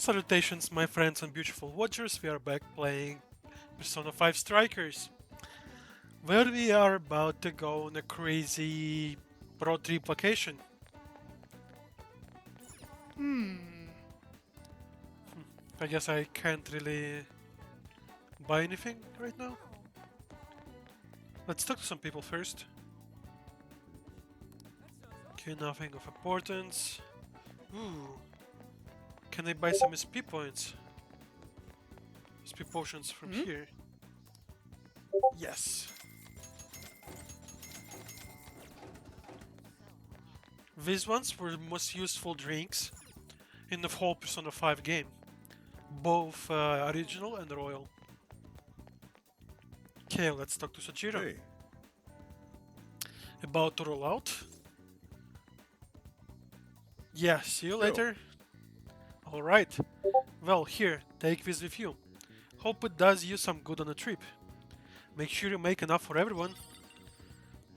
Salutations, my friends and beautiful watchers. We are back playing Persona 5 Strikers, where we are about to go on a crazy road trip vacation. I guess I can't really buy anything right now. Let's talk to some people first. Okay, nothing of importance. Ooh. Can I buy some SP points? SP potions from here. Yes. These ones were the most useful drinks in the whole Persona 5 game. Both original and royal. Okay, let's talk to Sachiro. Hey, About to roll out. Yeah, see you later. Alright. Well, here, take this with you. Hope it does you some good on the trip. Make sure you make enough for everyone.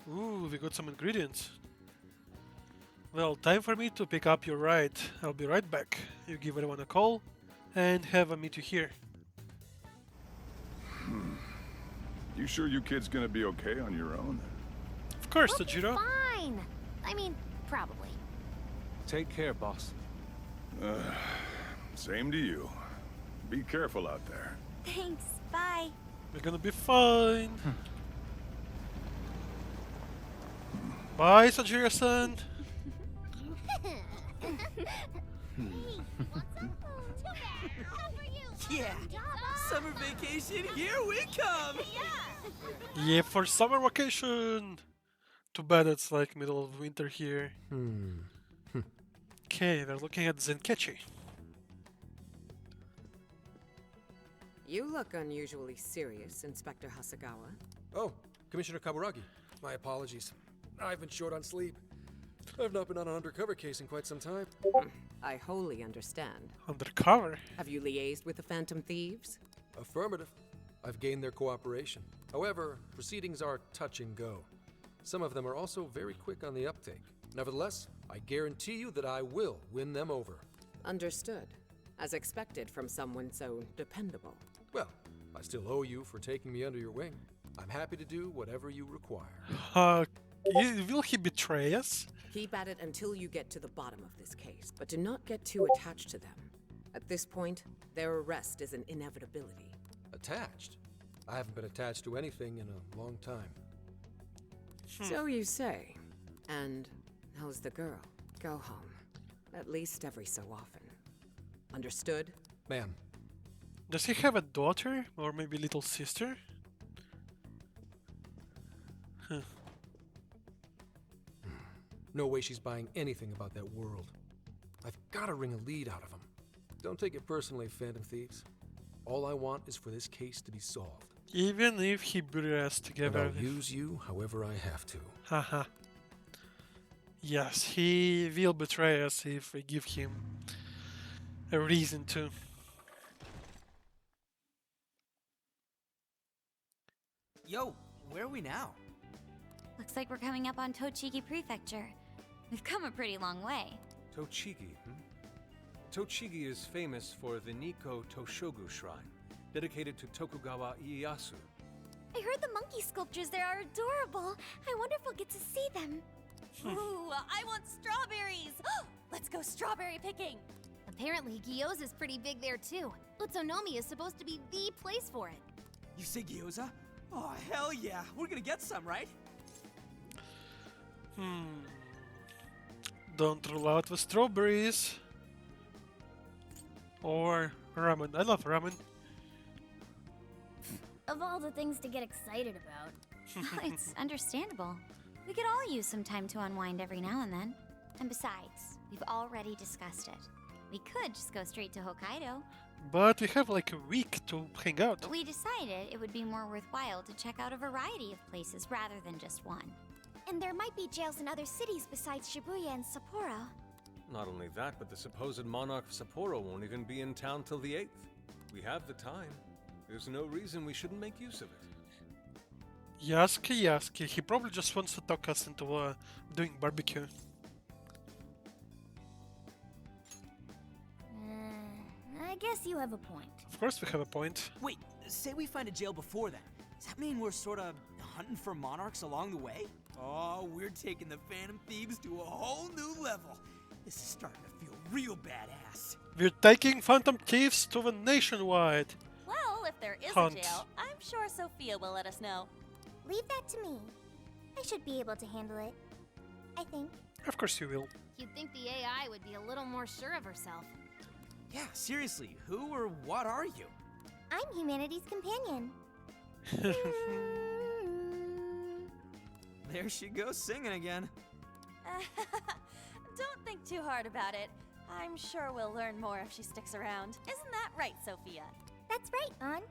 Ooh, we got some ingredients. Well, time for me to pick up your ride. I'll be right back. You give everyone a call and have a meet you here. you sure you kids gonna be okay on your own? Of course, We'll be Tajiro. fine. I mean, probably. Take care, boss. Same to you. Be careful out there. Thanks. Bye. We're gonna be fine. Bye, Sajiro-san. Yeah, summer vacation, here we come! Yeah, for summer vacation. Too bad it's like middle of winter here. Okay, we're looking at Zenkechi. You look unusually serious, Inspector Hasagawa. Oh, Commissioner Kaburagi. My apologies. I've been short on sleep. I've not been on an undercover case in quite some time. I wholly understand. Undercover. Have you liaised with the Phantom Thieves? Affirmative. I've gained their cooperation. However, proceedings are touch and go. Some of them are also very quick on the uptake. Nevertheless, I guarantee you that I will win them over. Understood. As expected from someone so dependable. Well, I still owe you for taking me under your wing. I'm happy to do whatever you require. Will he betray us? Keep at it until you get to the bottom of this case, but do not get too attached to them. At this point, their arrest is an inevitability. Attached? I haven't been attached to anything in a long time. So you say. And how's the girl? Go home. At least every so often. Understood? Ma'am, Does he have a daughter? Or maybe little sister? Huh. no way she's buying anything about that world. I've gotta wring a lead out of him. Don't take it personally, Phantom Thieves. All I want is for this case to be solved. Even if he buries us And together. I'll use you however I have to. Haha. Yes, he will betray us if we give him a reason to. Yo, where are we now? Looks like we're coming up on Tochigi Prefecture. We've come a pretty long way. Tochigi, Tochigi is famous for the Nikko Toshogu Shrine, dedicated to Tokugawa Ieyasu. I heard the monkey sculptures there are adorable. I wonder if we'll get to see them. Ooh, I want strawberries! Let's go strawberry picking! Apparently, Gyoza's pretty big there too. Utsunomiya is supposed to be the place for it. You say gyoza? Oh, hell yeah, we're gonna get some, right? Don't rule out the strawberries. Or ramen. I love ramen. Of all the things to get excited about. It's understandable. We could all use some time to unwind every now and then. And besides, we've already discussed it. We could just go straight to Hokkaido. But we have like a week to hang out. But we decided it would be more worthwhile to check out a variety of places rather than just one. And there might be jails in other cities besides Shibuya and Sapporo. Not only that, but the supposed monarch of Sapporo won't even be in town till the 8th. We have the time. There's no reason we shouldn't make use of it. Yasuke. He probably just wants to talk us into doing barbecue. I guess you have a point. Of course we have a point. Wait, say we find a jail before that. Does that mean we're sort of hunting for monarchs along the way? Oh, we're taking the Phantom Thieves to a whole new level. This is starting to feel real badass. We're taking Phantom Thieves to the nationwide. Well, if there is Hunt. a jail, I'm sure Sophia will let us know. Leave that to me. I should be able to handle it. I think. Of course you will. You'd think the AI would be a little more sure of herself. Yeah, seriously, who or what are you? I'm humanity's companion. There she goes singing again. Don't think too hard about it. I'm sure we'll learn more if she sticks around. Isn't that right, Sophia? That's right, An.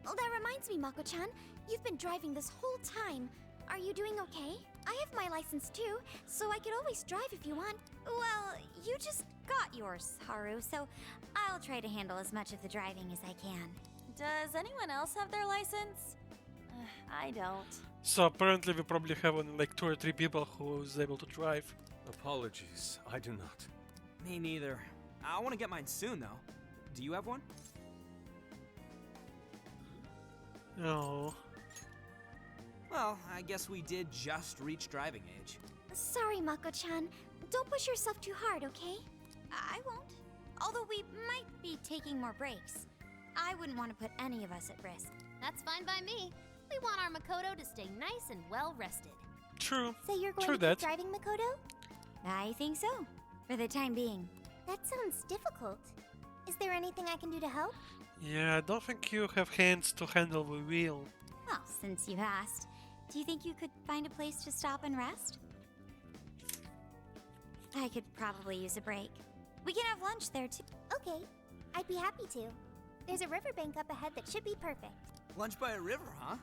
Oh, that reminds me, Mako-chan. You've been driving this whole time. Are you doing okay? I have my license too, so I could always drive if you want. Well, you just got yours, Haru, so I'll try to handle as much of the driving as I can. Does anyone else have their license? I don't. So apparently we probably have only like 2 or 3 people who's able to drive. Apologies, I do not. Me neither. I want to get mine soon, though. Do you have one? Oh. Well, I guess we did just reach driving age. Sorry, Mako-chan. Don't push yourself too hard, okay? I won't. Although we might be taking more breaks. I wouldn't want to put any of us at risk. That's fine by me. We want our Makoto to stay nice and well rested. True. So you're going True to that. keep driving, Makoto? I think so. For the time being. That sounds difficult. Is there anything I can do to help? Yeah, I don't think you have hands to handle the wheel. Well, since you've asked, do you think you could find a place to stop and rest? I could probably use a break. We can have lunch there too. Okay, I'd be happy to. There's a riverbank up ahead that should be perfect. Lunch by a river, huh?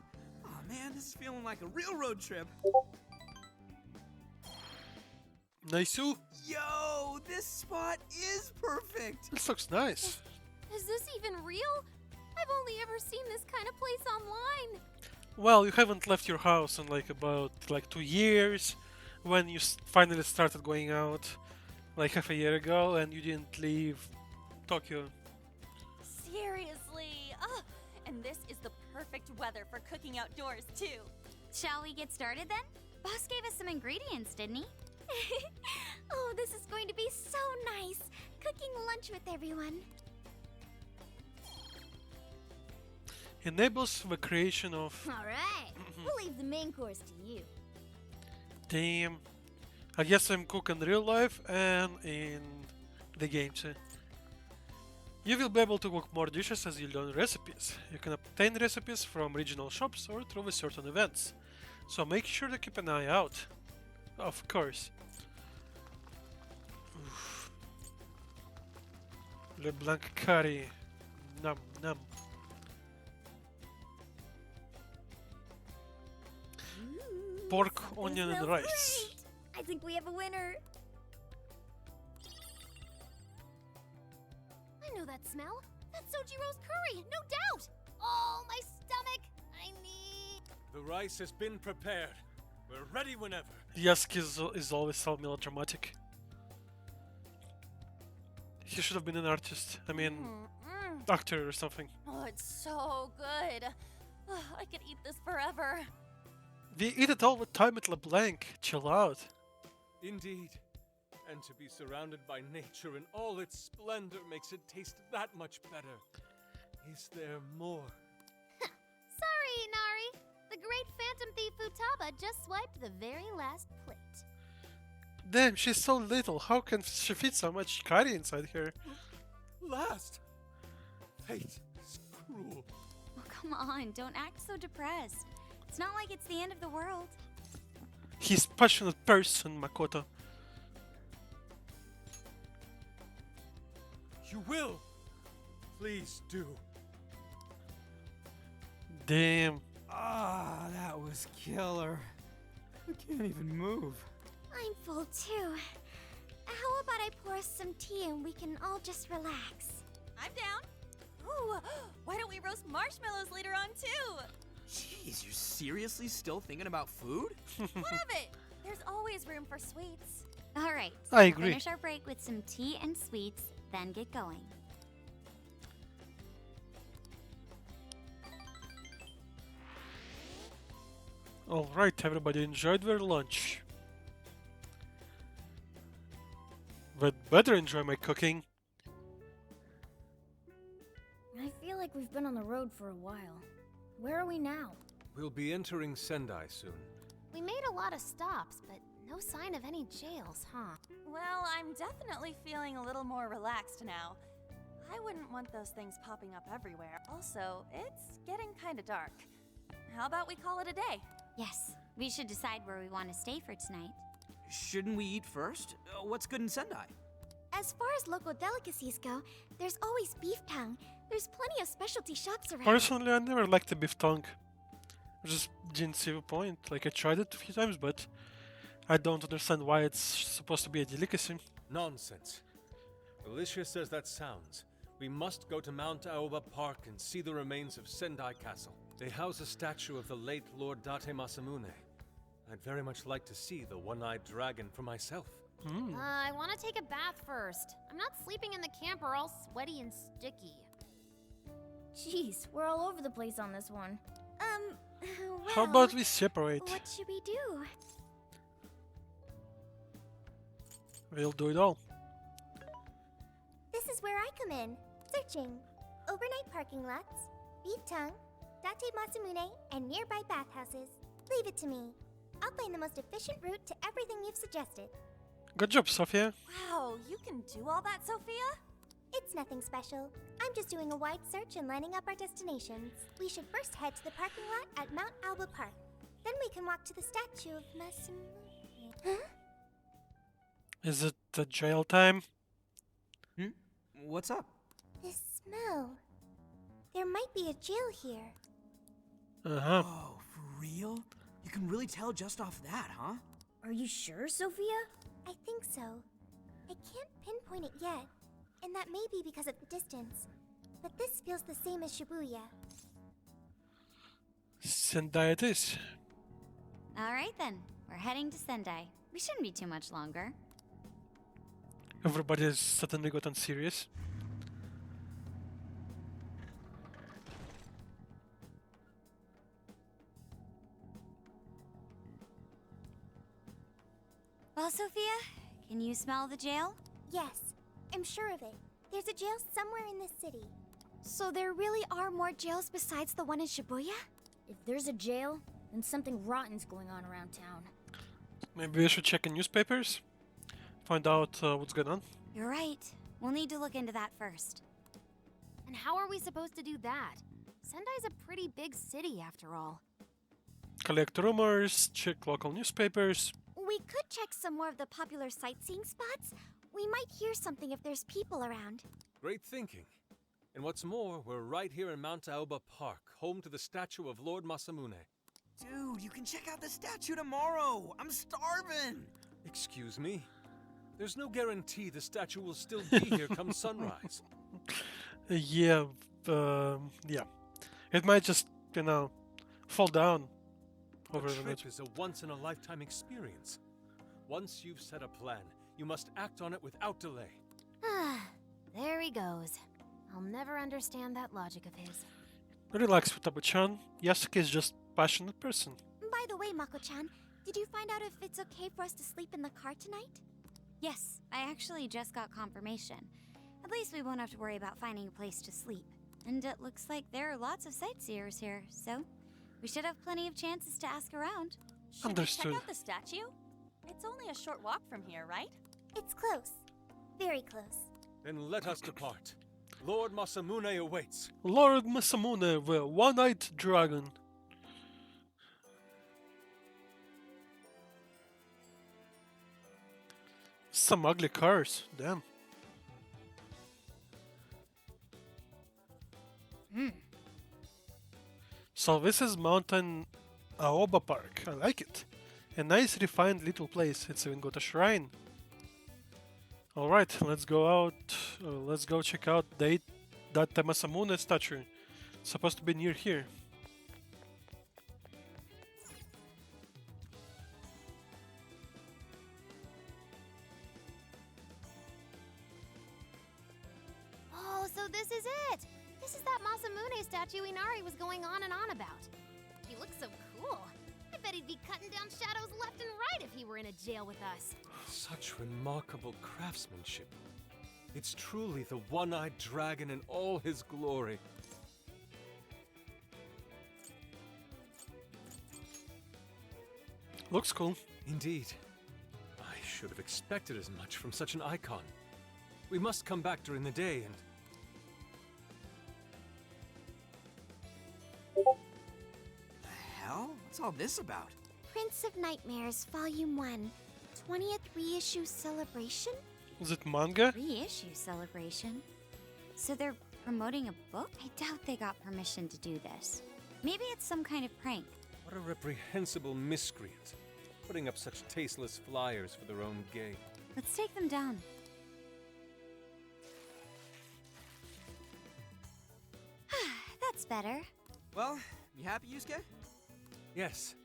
Oh man, this is feeling like a real road trip. Nice-oo. Yo, this spot is perfect. This looks nice. Is this even real? I've only ever seen this kind of place online. Well, you haven't left your house in like about 2 years when you finally started going out like half a year ago, and you didn't leave Tokyo. Seriously? Oh, and this is the perfect weather for cooking outdoors, too. Shall we get started then? Boss gave us some ingredients, didn't he? Oh, this is going to be so nice. Cooking lunch with everyone. Enables the creation of... All right. We'll leave the main course to you. Damn. I guess I'm cook in real life and in the game too. You will be able to cook more dishes as you learn recipes. You can obtain recipes from regional shops or through certain events. So make sure to keep an eye out. Of course. Oof. LeBlanc curry. Num num. Pork, onion, and Smells rice. great. I think we have a winner. I know that smell. That's Sojiro's curry, no doubt. Oh, my stomach. I need... The rice has been prepared. We're ready whenever. Yasuki is always so melodramatic. He should have been an artist. I mean, actor or something. Oh, it's so good. Oh, I could eat this forever. We eat it all the time at LeBlanc. Chill out. Indeed. And to be surrounded by nature in all its splendor makes it taste that much better. Is there more? Sorry, Inari. The great Phantom Thief Futaba just swiped the very last plate. Damn, she's so little. How can she fit so much curry inside her? Last! Fate is cruel. Oh, come on. Don't act so depressed. It's not like it's the end of the world. He's a passionate person, Makoto. You will! Please do. Damn. Ah, that was killer. I can't even move. I'm full too. How about I pour us some tea and we can all just relax? I'm down. Ooh, why don't we roast marshmallows later on, too? Jeez, you're seriously still thinking about food? What of it? There's always room for sweets. All right. I agree. Finish our break with some tea and sweets, then get going. Alright, everybody enjoyed their lunch. But better enjoy my cooking. I feel like we've been on the road for a while. Where are we now? We'll be entering Sendai soon. We made a lot of stops, but no sign of any jails, huh? Well, I'm definitely feeling a little more relaxed now. I wouldn't want those things popping up everywhere. Also, it's getting kinda dark. How about we call it a day? Yes, we should decide where we want to stay for tonight. Shouldn't we eat first? What's good in Sendai? As far as local delicacies go, there's always beef tongue. There's plenty of specialty shops around. Personally, I never liked the beef tongue. I just didn't see the point. Like, I tried it a few times, but I don't understand why it's supposed to be a delicacy. Nonsense. Delicious as that sounds, we must go to Mount Aoba Park and see the remains of Sendai Castle. They house a statue of the late Lord Date Masamune. I'd very much like to see the one-eyed dragon for myself. I want to take a bath first. I'm not sleeping in the camper all sweaty and sticky. Jeez, we're all over the place on this one. Well, How about we separate? what should we do? We'll do it all. This is where I come in. Searching. Overnight parking lots, beef tongue, Date Masamune, and nearby bathhouses. Leave it to me. I'll find the most efficient route to everything you've suggested. Good job, Sophia. Wow, you can do all that, Sophia? It's nothing special. I'm just doing a wide search and lining up our destinations. We should first head to the parking lot at Mount Alba Park. Then we can walk to the statue of Masamune. Huh? Is it the jail time? What's up? This smell. There might be a jail here. Uh-huh. Oh, for real? You can really tell just off that, huh? Are you sure, Sophia? I think so. I can't pinpoint it yet, and that may be because of the distance. But this feels the same as Shibuya. Sendai it is. All right then, we're heading to Sendai. We shouldn't be too much longer. Everybody has suddenly gotten serious. Well, Sophia, can you smell the jail? Yes, I'm sure of it. There's a jail somewhere in this city. So there really are more jails besides the one in Shibuya? If there's a jail, then something rotten's going on around town. Maybe we should check in newspapers? Find out what's going on? You're right. We'll need to look into that first. And how are we supposed to do that? Sendai's a pretty big city, after all. Collect rumors, check local newspapers. We could check some more of the popular sightseeing spots. We might hear something if there's people around. Great thinking. And what's more, we're right here in Mount Aoba Park, home to the statue of Lord Masamune. Dude, you can check out the statue tomorrow. I'm starving. Excuse me? There's no guarantee the statue will still be here come sunrise. Yeah. It might just, fall down over A the trip night. is a once-in-a-lifetime experience. Once you've set a plan, you must act on it without delay. There he goes. I'll never understand that logic of his. Relax, Futaba-chan. Yasuke is just a passionate person. By the way, Mako-chan, did you find out if it's okay for us to sleep in the car tonight? Yes, I actually just got confirmation. At least we won't have to worry about finding a place to sleep. And it looks like there are lots of sightseers here, so we should have plenty of chances to ask around. Should we Understood. check out the statue? It's only a short walk from here, right? It's close. Very close. Then let us depart. Lord Masamune awaits. Lord Masamune, the one-eyed dragon. Some ugly cars, damn. So this is Mountain Aoba Park. I like it. A nice refined little place. It's even got a shrine. Alright, let's go out. Let's go check out that Masamune statue. It's supposed to be near here. Oh, so this is it! This is that Masamune statue Inari was going on and on about. He looks so cool. I bet bet he'd be cutting down shadows left and right if he were in a jail with us. Such remarkable craftsmanship. It's truly the one-eyed dragon in all his glory. Looks cool. Indeed. I should have expected as much from such an icon. We must come back during the day and... The hell? What's all this about? Prince of Nightmares, Volume 1. 20th reissue celebration? Is it manga? Reissue celebration? So they're promoting a book? I doubt they got permission to do this. Maybe it's some kind of prank. What a reprehensible miscreant. Putting up such tasteless flyers for their own gain. Let's take them down. That's better. Well, you happy, Yusuke? Yes,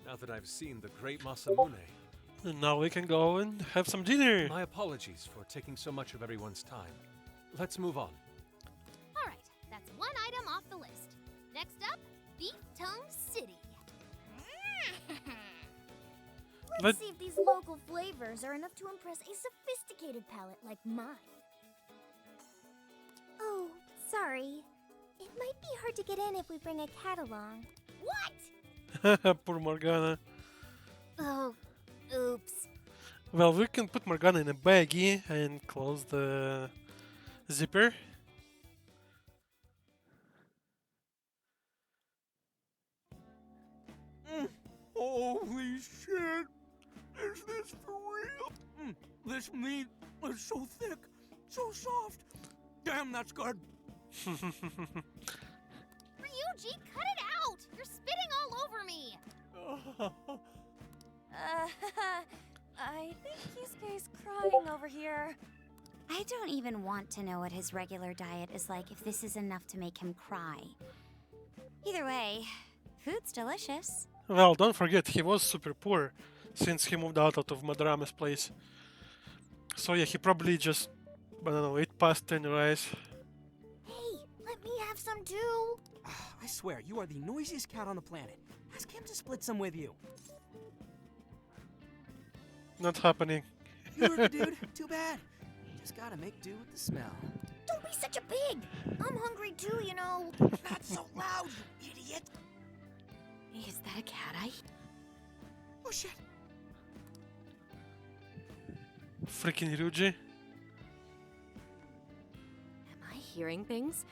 now that I've seen the great Masamune. And now we can go and have some dinner. My apologies for taking so much of everyone's time. Let's move on. All right, that's one item off the list. Next up, Beef Tongue City. Let's see if these local flavors are enough to impress a sophisticated palate like mine. Oh, sorry. It might be hard to get in if we bring a cat along. What? Poor Morgana. Oh, oops. Well, we can put Morgana in a baggie and close the zipper. Holy shit! Is this for real? This meat is so thick, so soft. Damn, that's good. Ryuji, cut it out! You're spitting all over me! I think Yusuke's crying over here. I don't even want to know what his regular diet is like if this is enough to make him cry. Either way, food's delicious. Well, don't forget, he was super poor since he moved out of Madrame's place. So yeah, he probably just, I don't know, ate pasta and rice. Hey, let me have some too. I swear, you are the noisiest cat on the planet. Ask him to split some with you. Not happening. You heard the dude. Too bad. Just gotta make do with the smell. Don't be such a pig. I'm hungry too, you know. Not so loud, you idiot. Is that a cat eye? Oh shit. Freaking Ryuji. Am I hearing things?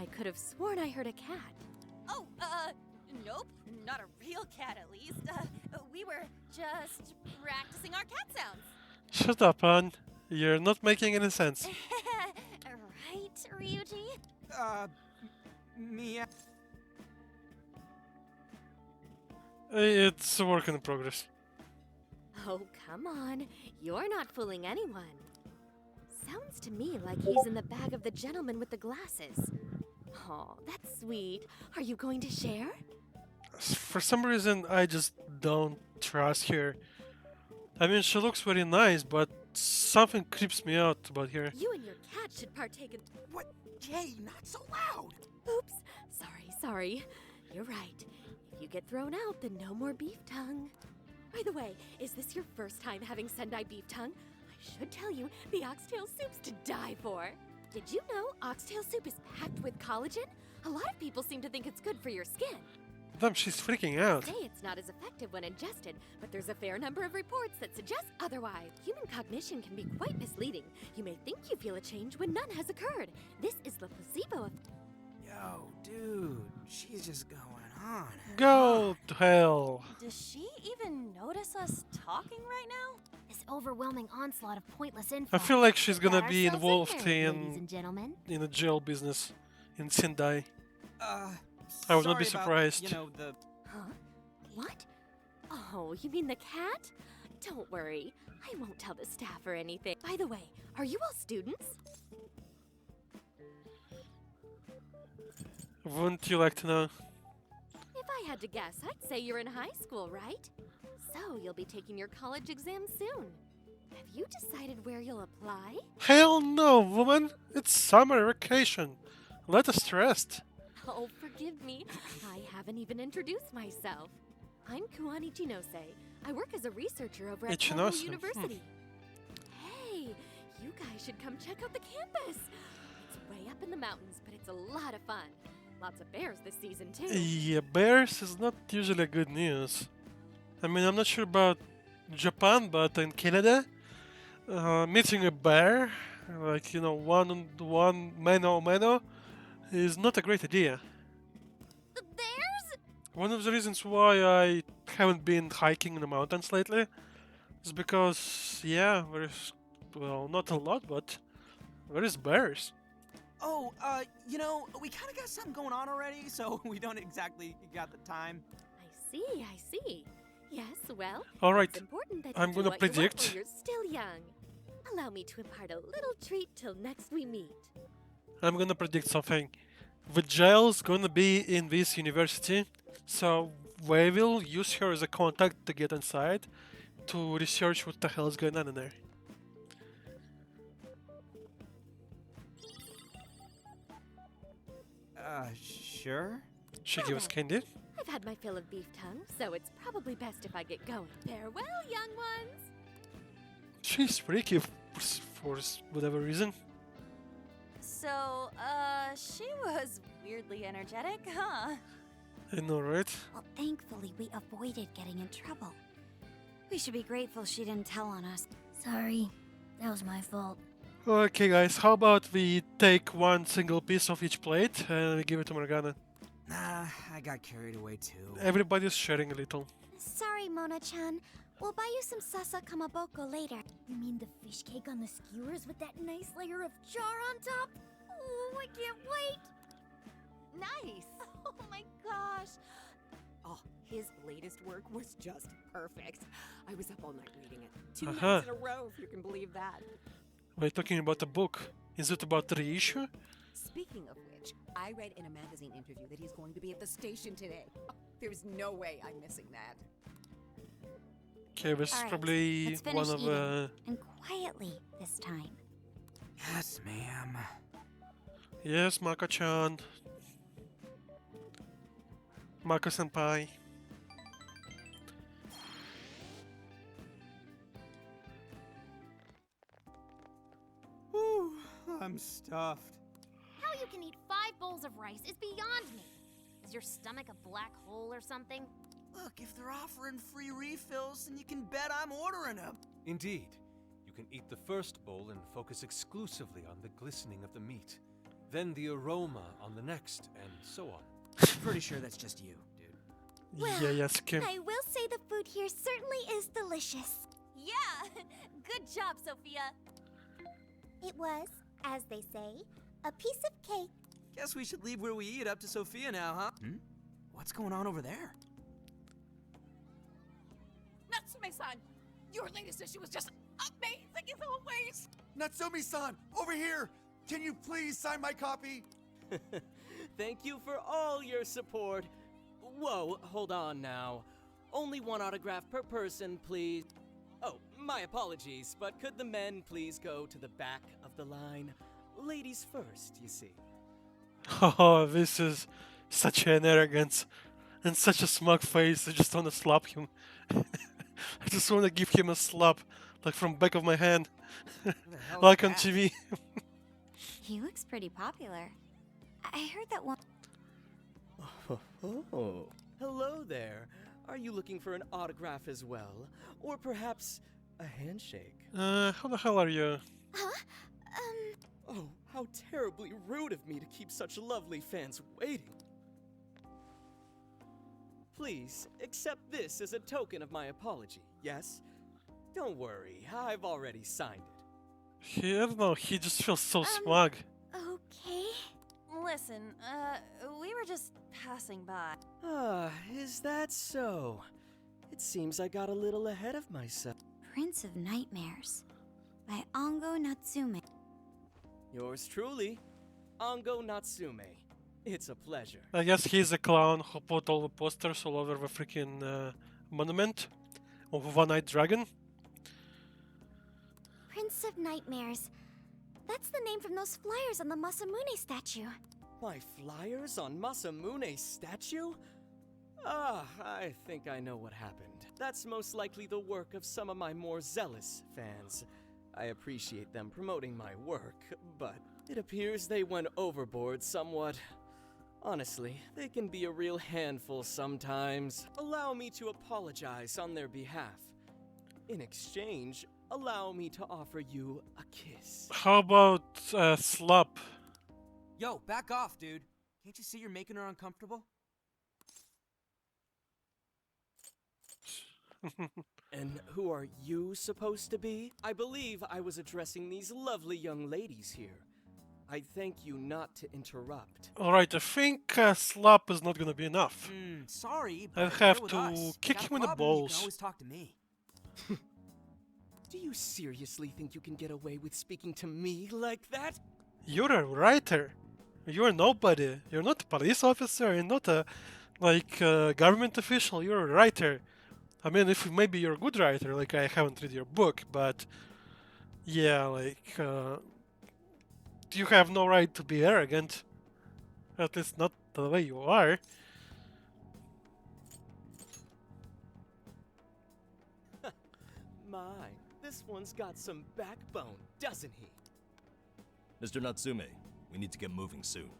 I could have sworn I heard a cat. Oh, nope. Not a real cat, at least. We were just practicing our cat sounds. Shut up, hon. You're not making any sense. Right, Ryuji? Mia. It's a work in progress. Oh, come on. You're not fooling anyone. Sounds to me like he's in the bag of the gentleman with the glasses. Oh, that's sweet. Are you going to share? For some reason, I just don't trust her. I mean, she looks very nice, but something creeps me out about her. You and your cat should partake in... What? Jay, not so loud. Oops. Sorry. You're right. If you get thrown out, then no more beef tongue. By the way, is this your first time having Sendai beef tongue? I should tell you, the oxtail soup's to die for. Did you know oxtail soup is packed with collagen? A lot of people seem to think it's good for your skin. Damn, she's freaking out. Say it's not as effective when ingested, but there's a fair number of reports that suggest otherwise. Human cognition can be quite misleading. You may think you feel a change when none has occurred. This is the placebo effect. Yo, dude, she's just going on. Go to hell. Does she even notice us talking right now? This overwhelming onslaught of pointless info. I feel like she's gonna Got be ourselves involved there, ladies in and gentlemen. a jail business in Sendai. I would not be surprised. You know, the... Huh? What? Oh, you mean the cat? Don't worry. I won't tell the staff or anything. By the way, are you all students? Wouldn't you like to know? If I had to guess, I'd say you're in high school, right? So you'll be taking your college exam soon. Have you decided where you'll apply? Hell no, woman! It's summer vacation. Let us rest. Oh, forgive me. I haven't even introduced myself. I'm Kuani Chinose. I work as a researcher over at Ichinose, Kobo University. Hey, you guys should come check out the campus. It's way up in the mountains, but it's a lot of fun. Lots of bears this season, too. Yeah, bears is not usually good news. I mean, I'm not sure about Japan, but in Canada, meeting a bear, like, you know, one mano, is not a great idea. The bears? One of the reasons why I haven't been hiking in the mountains lately is because, yeah, there's, well, not a lot, but there is bears. Oh, you know, we kind of got something going on already, so we don't exactly got the time. I see. Yes, well, All right, it's important that I'm you do gonna what you want predict. while you're still young. Allow me to impart a little treat till next we meet. I'm gonna predict something. The jail's gonna be in this university, so we will use her as a contact to get inside to research what the hell is going on in there. Sure? She gives us candy. I've had my fill of beef tongue, so it's probably best if I get going. Farewell, young ones! She's freaky for whatever reason. So, she was weirdly energetic, huh? I know, right? Well, thankfully, we avoided getting in trouble. We should be grateful she didn't tell on us. Sorry, that was my fault. Okay, guys, how about we take one single piece of each plate and we give it to Morgana? Nah, I got carried away too. Everybody's sharing a little. Sorry, Mona-chan. We'll buy you some sasa kamaboko later. You mean the fish cake on the skewers with that nice layer of char on top? Oh, I can't wait! Nice! Oh my gosh! Oh, his latest work was just perfect. I was up all night reading it. 2 Uh-huh. nights in a row, if you can believe that. We're talking about a book. Is it about the reissue? Speaking of which, I read in a magazine interview that he's going to be at the station today. There's no way I'm missing that. Okay, this is All right, probably let's finish one of eating. And quietly this time. Yes, ma'am. Yes, Mako-chan. Mako-senpai. Whew, I'm stuffed. How you can eat 5 bowls of rice is beyond me. Is your stomach a black hole or something? Look, if they're offering free refills, then you can bet I'm ordering them. Indeed. You can eat the first bowl and focus exclusively on the glistening of the meat. Then the aroma on the next, and so on. Pretty sure that's just you, dude. Well, Yeah, yes, Kim. I will say the food here certainly is delicious. Yeah! Good job, Sophia! It was, as they say, a piece of cake. Guess we should leave where we eat up to Sophia now, huh? What's going on over there? Natsume-san, your latest issue was just amazing as always! Natsumi-san, over here! Can you please sign my copy? Thank you for all your support. Whoa, hold on now. Only one autograph per person, please. Oh, my apologies, but could the men please go to the back of the line? Ladies first, you see. Oh, this is such an arrogance and such a smug face. I just want to slap him. I just want to give him a slap, like from back of my hand, like on TV. He looks pretty popular. I heard that one. Oh, hello there. Are you looking for an autograph as well? Or perhaps a handshake? How the hell are you? Huh? Oh, how terribly rude of me to keep such lovely fans waiting. Please, accept this as a token of my apology, yes? Don't worry, I've already signed it. I don't know, he just feels so smug. Okay. Listen, we were just passing by. Ah, is that so? It seems I got a little ahead of myself. Prince of Nightmares by Ango Natsume. Yours truly, Ango Natsume. It's a pleasure. I guess he's a clown who put all the posters all over the freaking monument of One-Eyed Dragon. Prince of Nightmares. That's the name from those flyers on the Masamune statue. My flyers on Masamune's statue? I think I know what happened. That's most likely the work of some of my more zealous fans. I appreciate them promoting my work, but it appears they went overboard somewhat. Honestly, they can be a real handful sometimes. Allow me to apologize on their behalf. In exchange, allow me to offer you a kiss. How about slap? Yo, back off, dude. Can't you see you're making her uncomfortable? And who are you supposed to be? I believe I was addressing these lovely young ladies here. I thank you not to interrupt. Alright, I think slap is not gonna be enough. Sorry, I'll but have you're with to us. kick Got him a in the problem, You balls. can always talk to me. Do you seriously think you can get away with speaking to me like that? You're a writer. You're nobody. You're not a police officer. You're not a government official. You're a writer. I mean, if maybe you're a good writer, like I haven't read your book, but yeah, like you have no right to be arrogant. At least not the way you are. My, this one's got some backbone, doesn't he? Mr. Natsume, we need to get moving soon.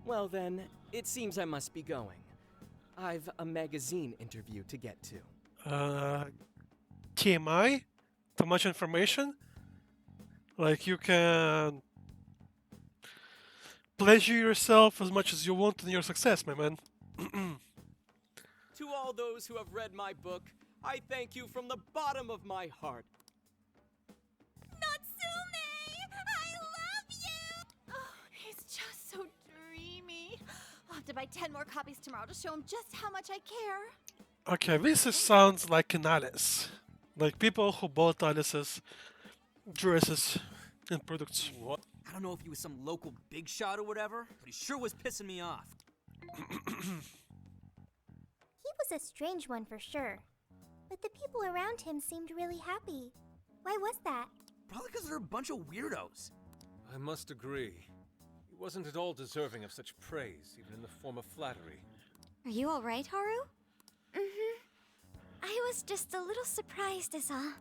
Well then, it seems I must be going. I've a magazine interview to get to. TMI? Too much information? Like you can pleasure yourself as much as you want in your success, my man. To all those who have read my book, I thank you from the bottom of my heart. Natsume! I love you! Oh, he's just so dreamy. I'll have to buy 10 more copies tomorrow to show him just how much I care. Okay, sounds like an Alice. Like people who bought Alice's dresses and products. What? I don't know if he was some local big shot or whatever, but he sure was pissing me off. He was a strange one for sure. But the people around him seemed really happy. Why was that? Probably because they're a bunch of weirdos. I must agree. He wasn't at all deserving of such praise, even in the form of flattery. Are you alright, Haru? Mm-hmm. I was just a little surprised is all.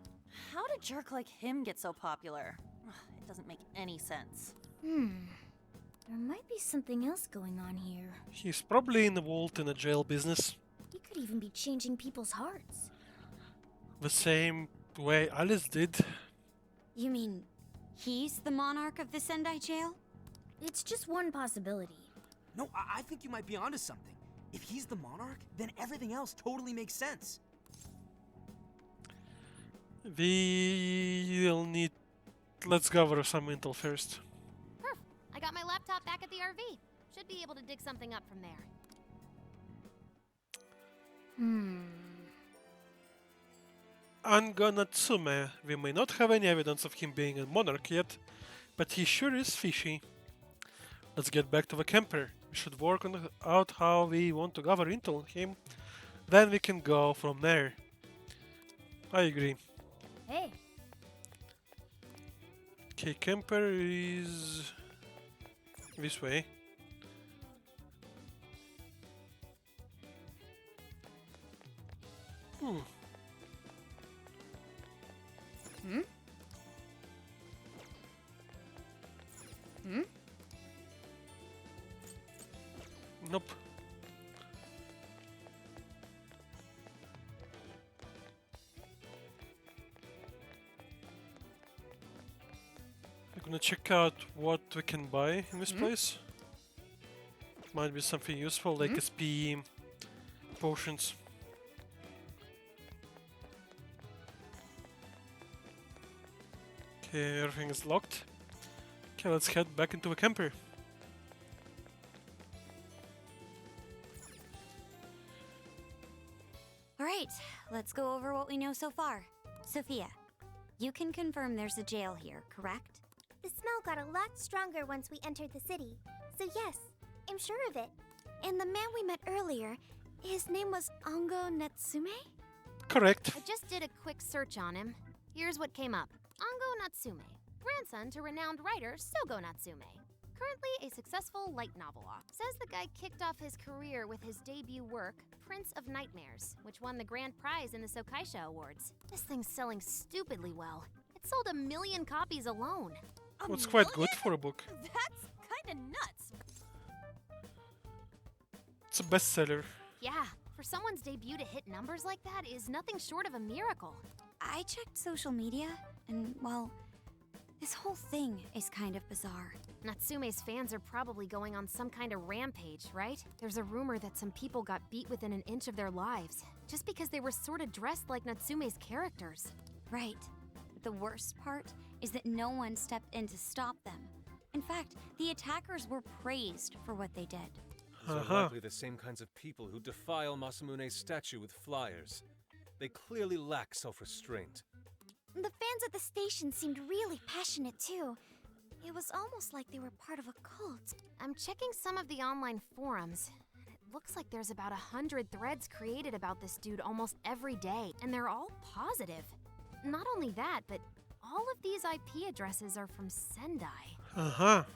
How did a jerk like him get so popular? Ugh, it doesn't make any sense. There might be something else going on here. He's probably involved in a jail business. He could even be changing people's hearts. The same way Alice did. You mean he's the monarch of the Sendai jail? It's just one possibility. No, I think you might be onto something. If he's the monarch, then everything else totally makes sense. We'll need... Let's gather some intel first. Perf. I got my laptop back at the RV. Should be able to dig something up from there. Anga Natsume. We may not have any evidence of him being a monarch yet, but he sure is fishy. Let's get back to the camper. We should work out how we want to gather intel on him. Then we can go from there. I agree. Hey. Okay, camper is this way. Nope. I'm gonna check out what we can buy in this place. Might be something useful like SP potions. Okay, everything is locked. Okay, let's head back into the camper. Alright, let's go over what we know so far. Sophia, you can confirm there's a jail here, correct? The smell got a lot stronger once we entered the city. So yes, I'm sure of it. And the man we met earlier, his name was Ango Natsume? Correct. I just did a quick search on him. Here's what came up. Ango Natsume, grandson to renowned writer Sogo Natsume. Currently a successful light novel author. Says the guy kicked off his career with his debut work, Prince of Nightmares, which won the grand prize in the Sokaisha Awards. This thing's selling stupidly well. It sold 1 million copies alone. What's quite good for a book. That's kinda nuts. It's a bestseller. Yeah, for someone's debut to hit numbers like that is nothing short of a miracle. I checked social media, and, well, this whole thing is kind of bizarre. Natsume's fans are probably going on some kind of rampage, right? There's a rumor that some people got beat within an inch of their lives, just because they were sort of dressed like Natsume's characters. Right. But the worst part is that no one stepped in to stop them. In fact, the attackers were praised for what they did. These are likely the same kinds of people who defile Masamune's statue with flyers. They clearly lack self-restraint. The fans at the station seemed really passionate too. It was almost like they were part of a cult. I'm checking some of the online forums. It looks like there's about 100 threads created about this dude almost every day, and they're all positive. Not only that, but all of these IP addresses are from Sendai.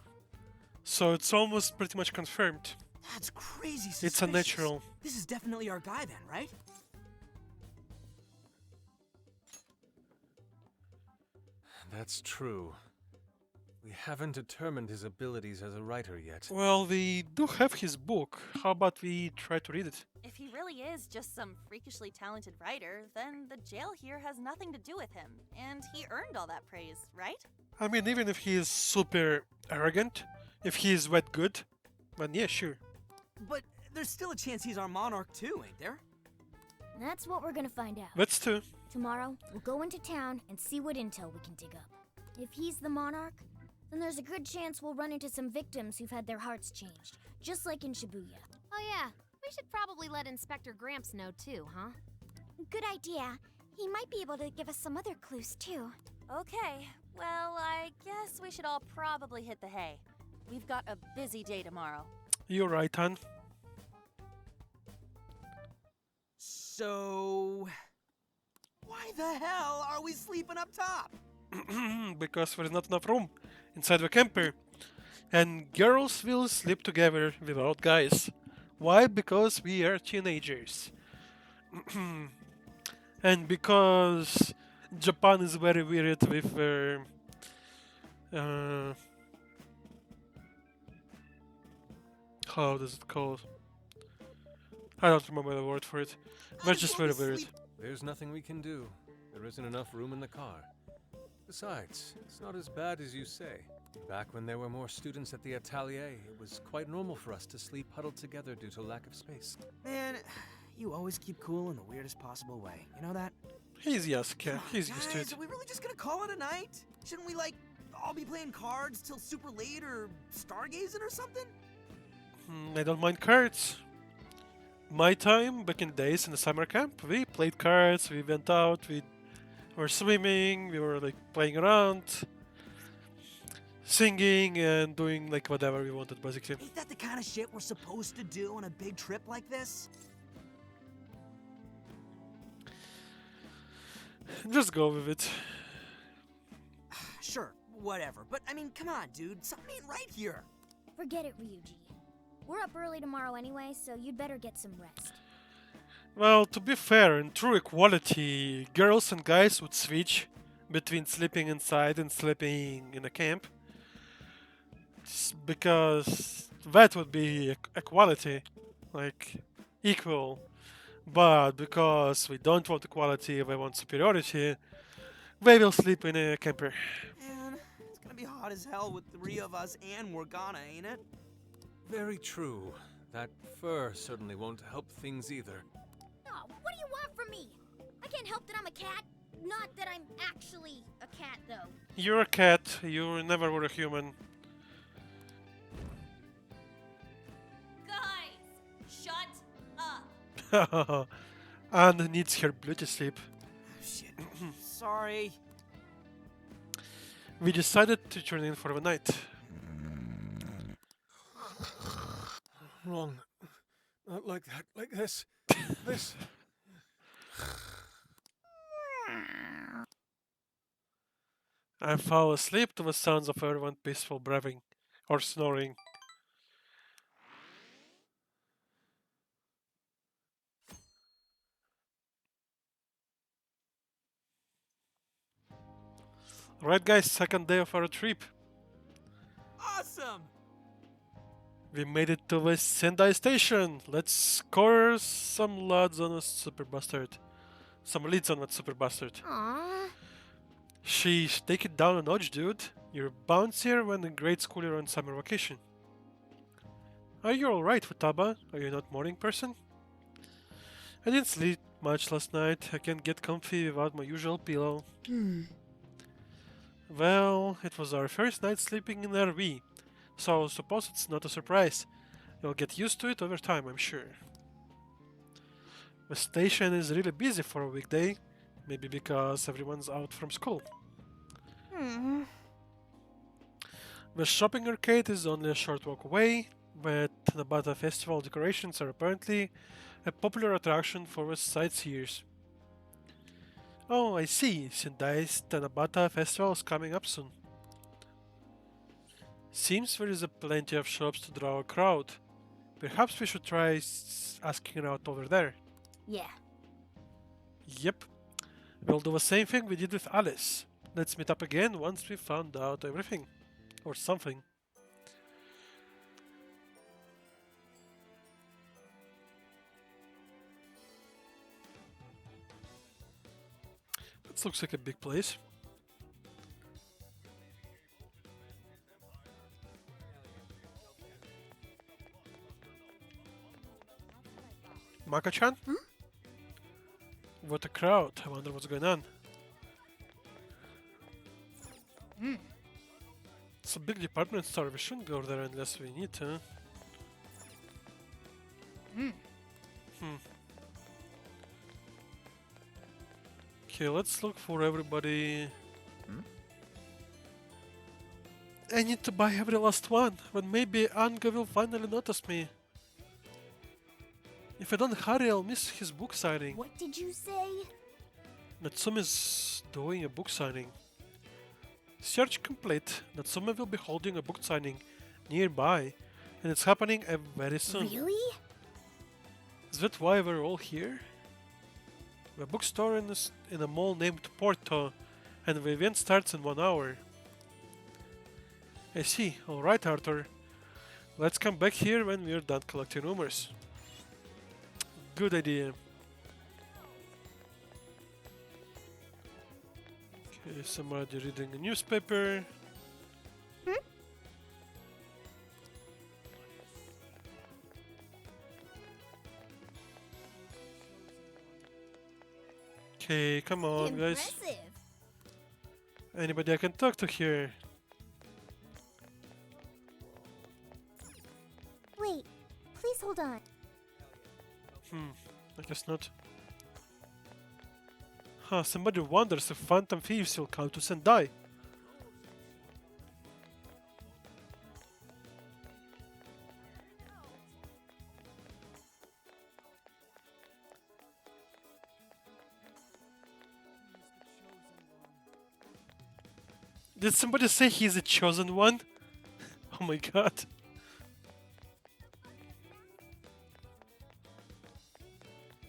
So it's almost pretty much confirmed. That's crazy suspicious. It's a natural. This is definitely our guy then, right? That's true. We haven't determined his abilities as a writer yet. Well, we do have his book. How about we try to read it? If he really is just some freakishly talented writer, then the jail here has nothing to do with him, and he earned all that praise, right? I mean, even if he is super arrogant, if he is that good, then yeah, sure. But there's still a chance he's our monarch too, ain't there? That's what we're gonna find out. That's two. Tomorrow, we'll go into town and see what intel we can dig up. If he's the monarch, then there's a good chance we'll run into some victims who've had their hearts changed, just like in Shibuya. Oh yeah, we should probably let Inspector Gramps know too, huh? Good idea. He might be able to give us some other clues too. Okay, well, I guess we should all probably hit the hay. We've got a busy day tomorrow. You're right, Han. So... why the hell are we sleeping up top? Because there's not enough room inside the camper. And girls will sleep together without guys. Why? Because we are teenagers. And because Japan is very weird with their... how does it called? I don't remember the word for it. They're just very weird. There's nothing we can do. There isn't enough room in the car. Besides, it's not as bad as you say. Back when there were more students at the atelier, it was quite normal for us to sleep huddled together due to lack of space. Man, you always keep cool in the weirdest possible way. You know that? He's Yasuke. He's used to Guys, it. are we really just gonna call it a night? Shouldn't we, like, all be playing cards till super late or stargazing or something? I don't mind cards. My time, back in the days in the summer camp, we played cards, we went out, we were swimming, we were like playing around, singing and doing like whatever we wanted basically. Ain't that the kind of shit we're supposed to do on a big trip like this? Just go with it. Sure, whatever. But I mean, come on, dude. Something ain't right here. Forget it, Ryuji. We're up early tomorrow anyway, so you'd better get some rest. Well, to be fair, in true equality, girls and guys would switch between sleeping inside and sleeping in a camp. Because that would be equality, like equal. But because we don't want equality, we want superiority, we will sleep in a camper. Man, it's gonna be hot as hell with 3 of us and Morgana, ain't it? Very true. That fur certainly won't help things either. Oh, what do you want from me? I can't help that I'm a cat. Not that I'm actually a cat, though. You're a cat, you never were a human. Guys, shut up. Anne needs her blue to sleep. Shit. Sorry. We decided to turn in for the night. Wrong. Not like that. Like this. This. I fell asleep to the sounds of everyone peaceful breathing. Or snoring. Alright guys, second day of our trip. Awesome! We made it to the Sendai station. Let's score some lads on a super bastard. Some leads on that super bastard. Aww. Sheesh, take it down a notch, dude. You're bouncier when in grade school you're on summer vacation. Are you alright, Futaba? Are you not a morning person? I didn't sleep much last night. I can't get comfy without my usual pillow. Well, it was our first night sleeping in RV, so suppose it's not a surprise. You'll get used to it over time, I'm sure. The station is really busy for a weekday, maybe because everyone's out from school. The shopping arcade is only a short walk away, but Nabata Festival decorations are apparently a popular attraction for us sightseers. Oh, I see. Sendai's Tanabata Festival is coming up soon. Seems there is a plenty of shops to draw a crowd. Perhaps we should try asking out over there. Yeah. Yep. We'll do the same thing we did with Alice. Let's meet up again once we found out everything. Or something. This looks like a big place. Maka-chan? Huh? What a crowd. I wonder what's going on. It's a big department store. We shouldn't go there unless we need to. Okay, let's look for everybody. I need to buy every last one, but maybe Anga will finally notice me. If I don't hurry, I'll miss his book signing. What did you say? Natsume's doing a book signing. Search complete. Natsume will be holding a book signing nearby, and it's happening very soon. Really? Is that why we're all here? The bookstore in a mall named Porto, and the event starts in 1 hour. I see. Alright, Arthur. Let's come back here when we're done collecting rumors. Good idea. Okay, somebody reading a newspaper. Okay, come on, guys. Impressive. Anybody I can talk to here? Wait, please hold on. I guess not. Huh, somebody wonders if Phantom Thieves will come to Sendai. Did somebody say he's a chosen one? Oh my god.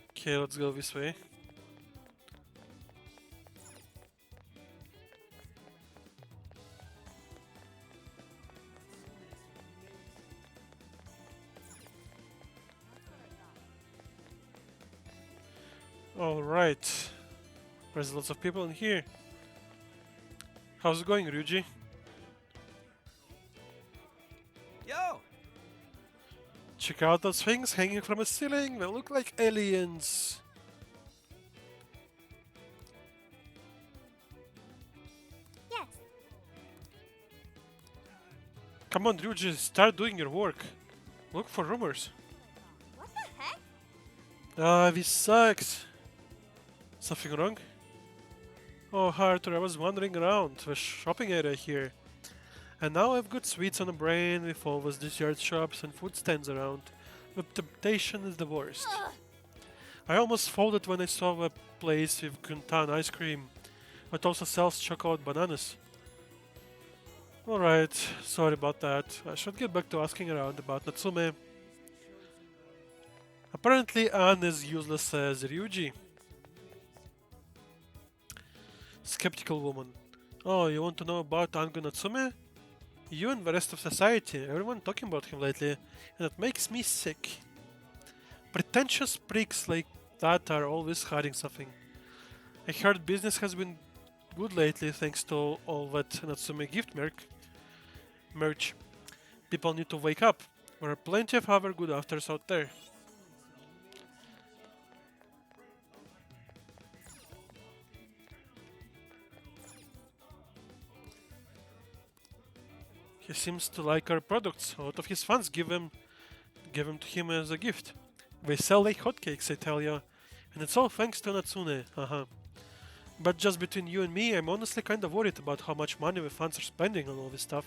Okay, let's go this way. Alright. There's lots of people in here. How's it going, Ryuji? Yo! Check out those things hanging from a ceiling. They look like aliens. Yes. Come on, Ryuji, start doing your work. Look for rumors. What the heck? Ah, this sucks. Something wrong? Oh, Arthur, I was wandering around the shopping area here. And now I've got sweets on the brain with all those dessert shops and food stands around. The temptation is the worst. I almost folded when I saw a place with Guntan ice cream, but also sells chocolate bananas. Alright, sorry about that. I should get back to asking around about Natsume. Apparently Anne is useless as Ryuji. Skeptical woman. Oh, you want to know about Ango Natsume? You and the rest of society, everyone talking about him lately, and it makes me sick. Pretentious pricks like that are always hiding something. I heard business has been good lately thanks to all that Natsume gift merch. People need to wake up. There are plenty of other good authors out there. He seems to like our products. A lot of his fans give them to him as a gift. They sell like hotcakes, I tell ya. And it's all thanks to Natsume, But just between you and me, I'm honestly kind of worried about how much money the fans are spending on all this stuff.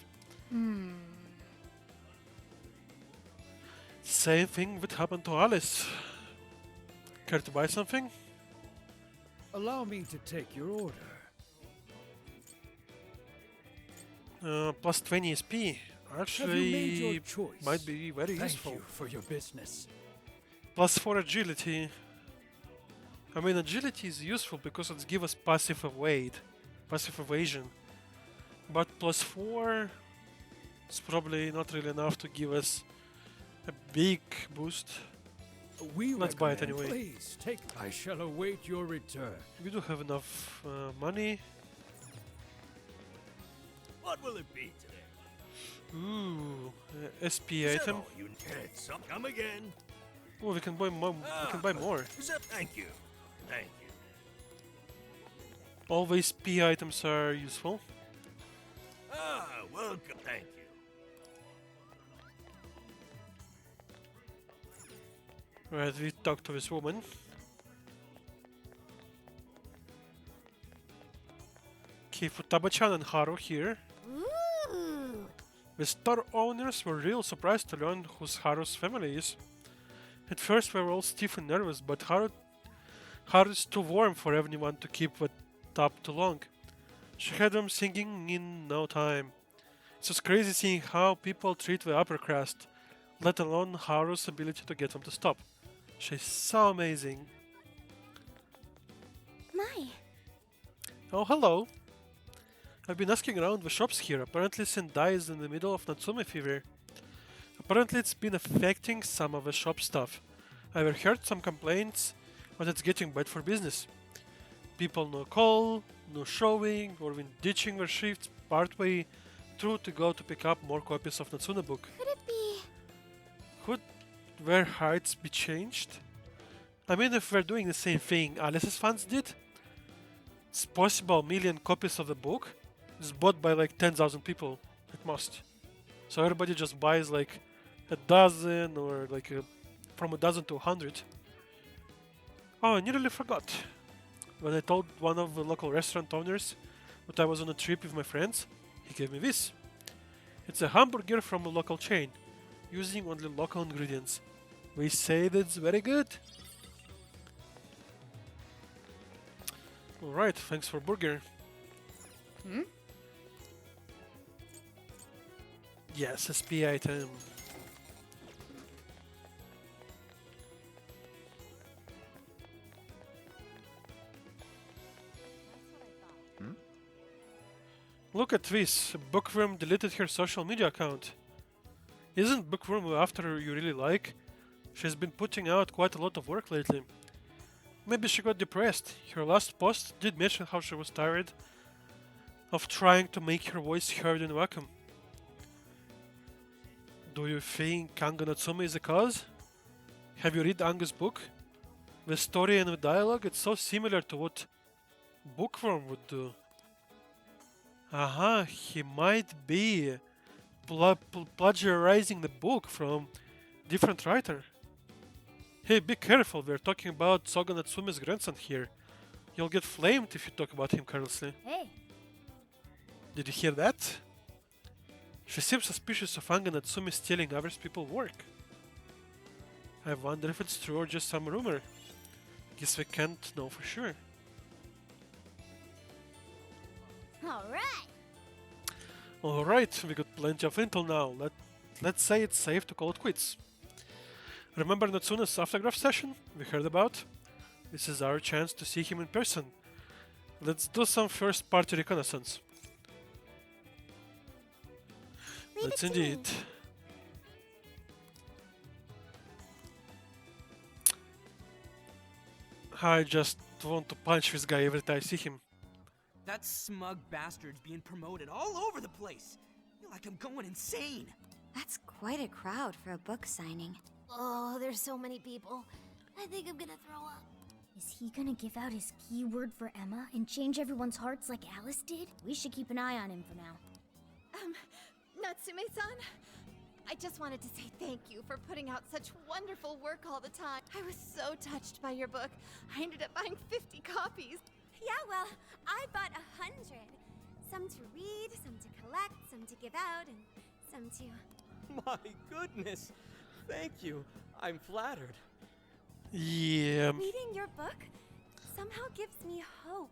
Same thing would happen to Alice. Care to buy something? Allow me to take your order. Plus 20 SP. Have you made your Actually, choice? might be very Thank useful. you for your business. Plus 4 agility. I mean, agility is useful because it gives us passive evasion. But plus 4 is probably not really enough to give us a big boost. Let's buy it anyway. Please take. I shall await your return. We do have enough money. What will it be today? Ooh, SP Is that item. all you had? Come again. Oh, we can buy more. We can buy more. Thank you. Thank you. All the SP items are useful. Welcome. Thank you. Right, we talked to this woman. Okay, Futaba-chan and Haru here. Ooh. The store owners were real surprised to learn whose Haru's family is. At first, we were all stiff and nervous, but Haru's too warm for anyone to keep it up too long. She had them singing in no time. It's just crazy seeing how people treat the upper crust, let alone Haru's ability to get them to stop. She's so amazing. My. Oh, hello. I've been asking around the shops here. Apparently Sendai is in the middle of Natsume fever. Apparently it's been affecting some of the shop stuff. I've heard some complaints, but it's getting bad for business. People no call, no showing, or when ditching their shifts partway through to go to pick up more copies of Natsume book. Could it be? Could their heights be changed? I mean, if we're doing the same thing Alice's fans did, it's possible a million copies of the book is bought by like 10,000 people at most. So everybody just buys like a dozen or like from a dozen to 100. Oh, I nearly forgot. When I told one of the local restaurant owners that I was on a trip with my friends, he gave me this. It's a hamburger from a local chain, using only local ingredients. We say that's very good. Alright, thanks for burger. Yes, SP item. Look at this. Bookworm deleted her social media account. Isn't Bookworm the author you really like? She's been putting out quite a lot of work lately. Maybe she got depressed. Her last post did mention how she was tired of trying to make her voice heard in a vacuum. Do you think Anga Natsume is the cause? Have you read Anga's book? The story and the dialogue, it's so similar to what Bookworm would do. Aha, he might be plagiarizing the book from different writer. Hey, be careful, we're talking about Soga Natsume's grandson here. You'll get flamed if you talk about him carelessly. Hey. Did you hear that? She seems suspicious of Anga Natsume stealing other people's work. I wonder if it's true or just some rumor. Guess we can't know for sure. All right. Alright, we got plenty of intel now. Let's say it's safe to call it quits. Remember Natsune's autograph session we heard about? This is our chance to see him in person. Let's do some first party reconnaissance. Let's indeed. I just want to punch this guy every time I see him. That smug bastard's being promoted all over the place. I feel like I'm going insane. That's quite a crowd for a book signing. Oh, there's so many people. I think I'm gonna throw up. Is he gonna give out his keyword for Emma and change everyone's hearts like Alice did? We should keep an eye on him for now. Natsume-san, I just wanted to say thank you for putting out such wonderful work all the time. I was so touched by your book. I ended up buying 50 copies. Yeah, well, I bought 100. Some to read, some to collect, some to give out, and some to... My goodness! Thank you. I'm flattered. Yeah. Reading your book somehow gives me hope,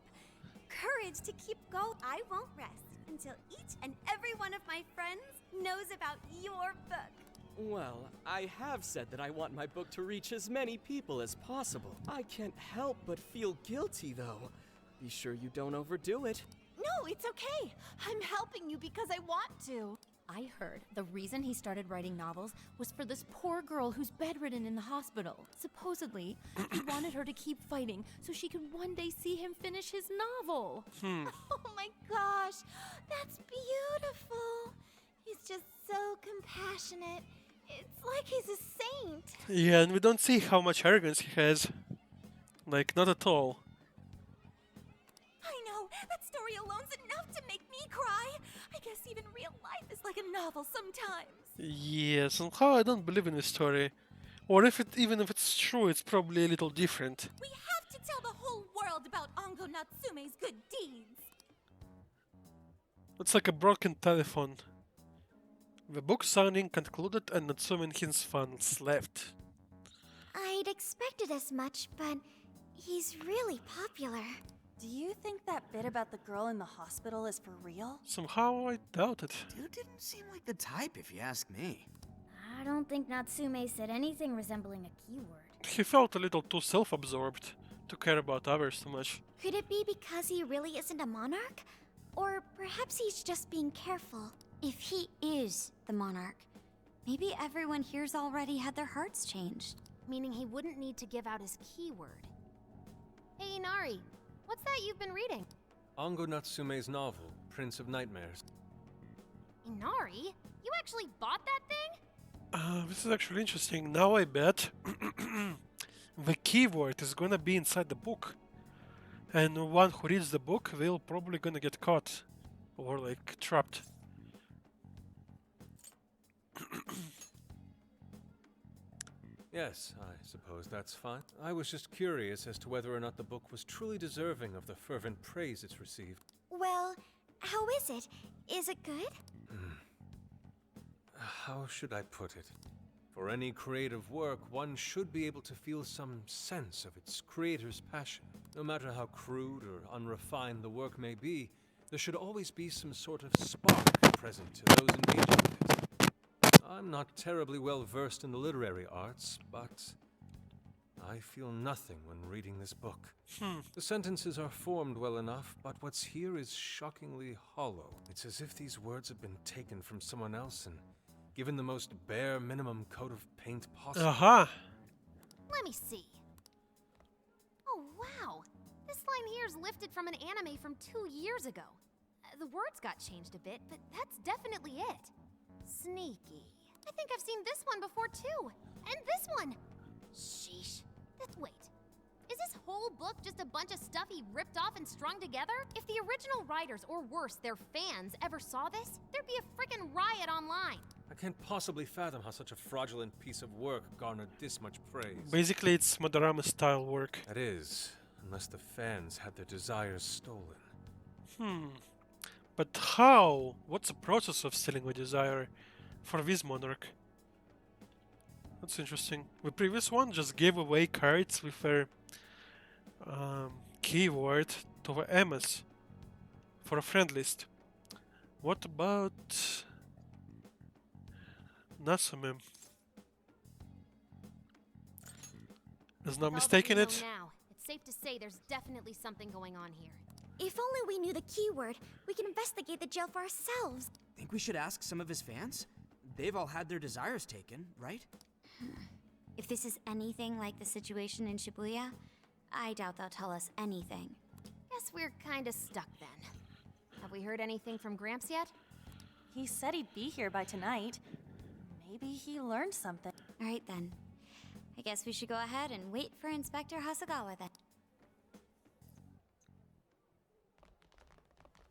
courage to keep going. I won't rest until each and every one of my friends knows about your book. Well, I have said that I want my book to reach as many people as possible. I can't help but feel guilty, though. Be sure you don't overdo it. No, it's okay. I'm helping you because I want to. I heard the reason he started writing novels was for this poor girl who's bedridden in the hospital. Supposedly, he wanted her to keep fighting so she could one day see him finish his novel. Oh my gosh, that's beautiful. He's just so compassionate. It's like he's a saint. Yeah, and we don't see how much arrogance he has. Like, not at all. I know, that story alone's enough to make me cry. I guess even real life is like a novel sometimes. Yeah, somehow I don't believe in this story. Or even if it's true, it's probably a little different. We have to tell the whole world about Ango Natsume's good deeds. It's like a broken telephone. The book signing concluded and Natsume and his fans left. I'd expected as much, but he's really popular. Do you think that bit about the girl in the hospital is for real? Somehow I doubt it. Dude didn't seem like the type, if you ask me. I don't think Natsume said anything resembling a keyword. He felt a little too self-absorbed to care about others too much. Could it be because he really isn't a monarch? Or perhaps he's just being careful. If he is the monarch, maybe everyone here's already had their hearts changed. Meaning he wouldn't need to give out his keyword. Hey, Inari, what's that you've been reading? Ango Natsume's novel, Prince of Nightmares. Inari? You actually bought that thing? This is actually interesting. Now I bet the keyword is gonna be inside the book. And one who reads the book will probably gonna get caught. Or like trapped. Yes, I suppose that's fine. I was just curious as to whether or not the book was truly deserving of the fervent praise it's received. Well, how is it? Is it good? How should I put it? For any creative work, one should be able to feel some sense of its creator's passion. No matter how crude or unrefined the work may be, there should always be some sort of spark present to those engaging with it. I'm not terribly well versed in the literary arts, but I feel nothing when reading this book. The sentences are formed well enough, but what's here is shockingly hollow. It's as if these words have been taken from someone else and given the most bare minimum coat of paint possible. Aha! Let me see. Oh, wow. This line here is lifted from an anime from 2 years ago. The words got changed a bit, but that's definitely it. Sneaky. I think I've seen this one before, too. And this one. Sheesh. Wait. Is this whole book just a bunch of stuff he ripped off and strung together? If the original writers, or worse, their fans, ever saw this, there'd be a frickin' riot online. I can't possibly fathom how such a fraudulent piece of work garnered this much praise. Basically, it's Madarama style work. That is, unless the fans had their desires stolen. But how? What's the process of stealing a desire for this monarch? That's interesting. The previous one just gave away cards with their keyword to the MS for a friend list. What about Natsume? Is not With all that mistaken we know it? now, it's safe to say there's definitely something going on here. If only we knew the keyword, we can investigate the jail for ourselves. Think we should ask some of his fans? They've all had their desires taken, right? If this is anything like the situation in Shibuya, I doubt they'll tell us anything. Guess we're kinda stuck then. Have we heard anything from Gramps yet? He said he'd be here by tonight. Maybe he learned something. All right then. I guess we should go ahead and wait for Inspector Hasagawa then.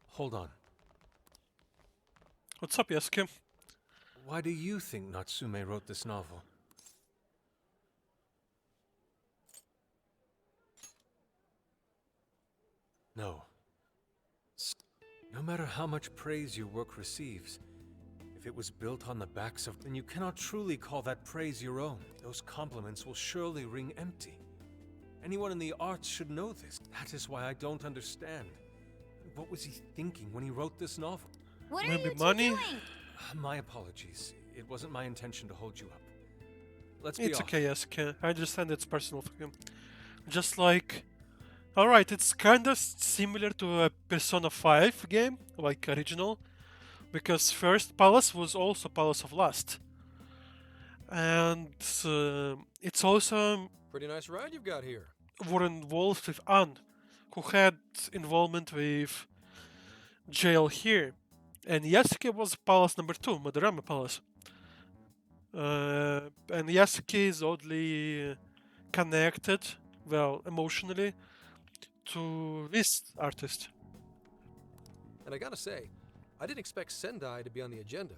Hold on. What's up, Yasuke? Why do you think Natsume wrote this novel? No. No matter how much praise your work receives, if it was built on the backs of, then you cannot truly call that praise your own. Those compliments will surely ring empty. Anyone in the arts should know this. That is why I don't understand. What was he thinking when he wrote this novel? What are Maybe you two money? doing? My apologies. It wasn't my intention to hold you up. Let's be It's off. okay, Yasuke. I understand it's personal for him. Just like... Alright, it's kinda similar to a Persona 5 game, like original. Because first Palace was also Palace of Lust. And it's also Pretty nice ride you've got here. were involved with Anne, who had involvement with jail here. And Yasuke was Palace number 2, Madarama Palace. And Yasuke is oddly connected, well, emotionally, to this artist. And I gotta say, I didn't expect Sendai to be on the agenda.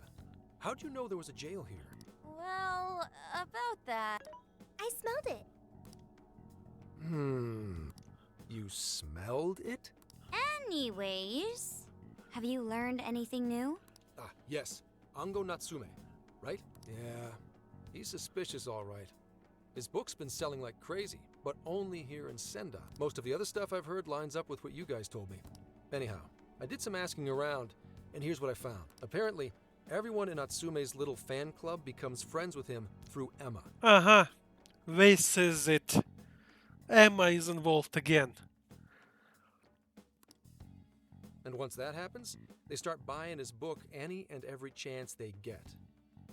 How'd you know there was a jail here? Well, about that. I smelled it. You smelled it? Anyways, have you learned anything new? Ah, yes. Ango Natsume, right? Yeah. He's suspicious, all right. His book's been selling like crazy, but only here in Sendai. Most of the other stuff I've heard lines up with what you guys told me. Anyhow, I did some asking around, and here's what I found. Apparently, everyone in Natsume's little fan club becomes friends with him through Emma. Uh-huh. This is it. Emma is involved again. And once that happens, they start buying his book any and every chance they get.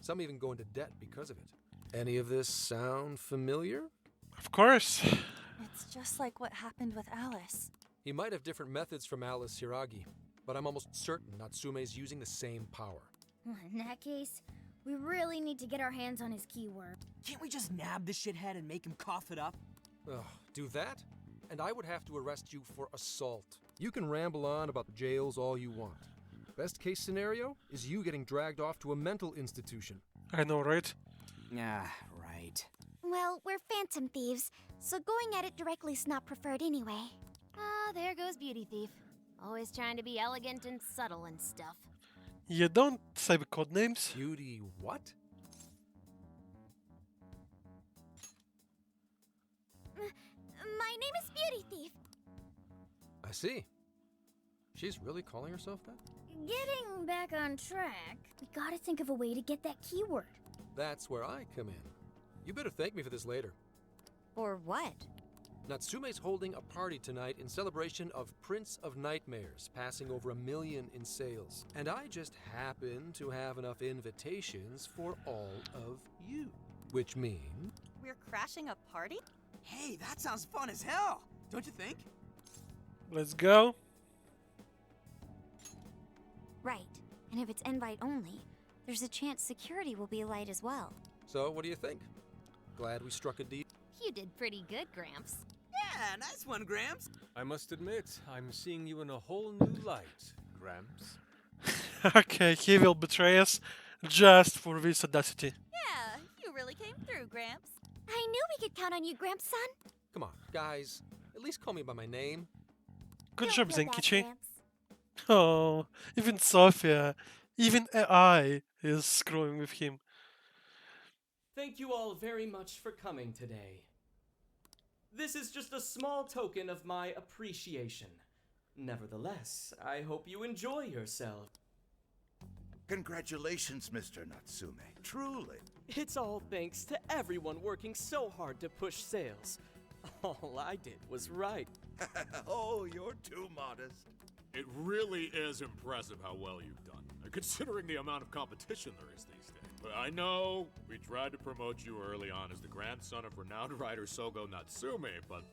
Some even go into debt because of it. Any of this sound familiar? Of course. It's just like what happened with Alice. He might have different methods from Alice Hiragi, but I'm almost certain Natsume's using the same power. In that case, we really need to get our hands on his keyword. Can't we just nab the shithead and make him cough it up? Ugh, do that? And I would have to arrest you for assault. You can ramble on about the jails all you want. Best case scenario is you getting dragged off to a mental institution. I know, right? Ah, right. Well, we're Phantom Thieves, so going at it directly's not preferred anyway. Ah, there goes Beauty Thief. Always trying to be elegant and subtle and stuff. You don't say the code names. Beauty what? My name is Beauty Thief. I see. She's really calling herself that? Getting back on track, we gotta think of a way to get that keyword. That's where I come in. You better thank me for this later. Or what? Natsume's holding a party tonight in celebration of Prince of Nightmares, passing over 1 million in sales. And I just happen to have enough invitations for all of you. Which means... We're crashing a party? Hey, that sounds fun as hell, don't you think? Let's go. Right. And if it's invite only, there's a chance security will be light as well. So, what do you think? Glad we struck a deal? You did pretty good, Gramps. Yeah, nice one, Gramps. I must admit, I'm seeing you in a whole new light, Gramps. Okay, he will betray us just for this audacity. Yeah, you really came through, Gramps. I knew we could count on you, Gramps-son. Come on, guys. At least call me by my name. Good Don't job, feel bad, Zenkichi. Gramps. Oh, even Sophia, even AI is screwing with him. Thank you all very much for coming today. This is just a small token of my appreciation. Nevertheless, I hope you enjoy yourself. Congratulations, Mr. Natsume. Truly. It's all thanks to everyone working so hard to push sales. All I did was write. Oh, you're too modest. It really is impressive how well you've done, considering the amount of competition there is these days. But I know we tried to promote you early on as the grandson of renowned writer Sogo Natsume, but